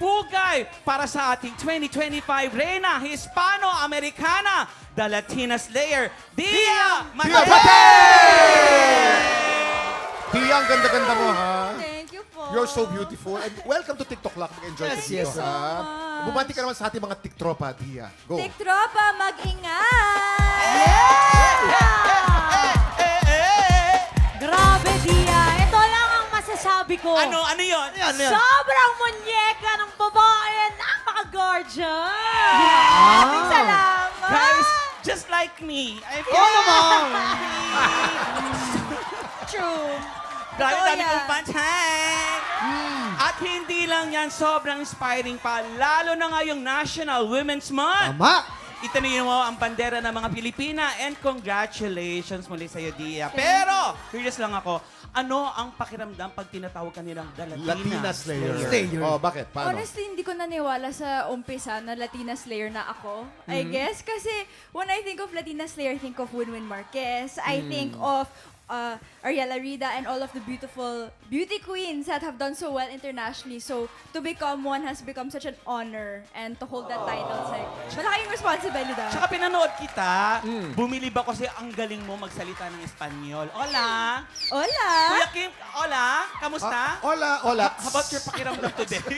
pugay para sa ating 2025 Reina Hispano-Americana, the Latina Slayer, Dia Mateo! Tia, ang ganda-ganda mo, ha? Thank you po. You're so beautiful. And welcome to TikTok Lock. Mag-enjoy Yes, ka dito, yes. ha? much. Bumati ka naman sa ating mga tiktropa, Tia. Go. Tiktropa, mag-ingat! Grabe, Dia. Ito lang ang masasabi ko. Ano yun? Sobrang munyeka ng babae. Napaka-gorgeous. Maraming salamat! Guys, just like me. I feel True. Grabe, Totoo dami yan. kong fans. At hindi lang yan, sobrang inspiring pa. Lalo na nga yung National Women's Month. Tama. Itaniyo mo ang bandera ng mga Pilipina and congratulations muli sa'yo, Dia. Pero, curious lang ako, ano ang pakiramdam pag tinatawag ka nilang The Latina Slayer. Slayer. Oh, bakit? Paano? Honestly, hindi ko naniwala sa umpisa na Latina Slayer na ako. I guess kasi when I think of Latina Slayer, I think of Winwin Marquez. I think of Ariela Rida and all of the beautiful beauty queens that have done so well internationally. So to become one has become such an honor, and to hold that title, it's like malaking responsibilidad. Tsaka pinanood kita, bumilib ako kasi ang galing mo magsalita ng Espanyol. Hola! Hola! Kuya Kim, hola! Kamusta? Hola, hola. How about your pakiramdam today?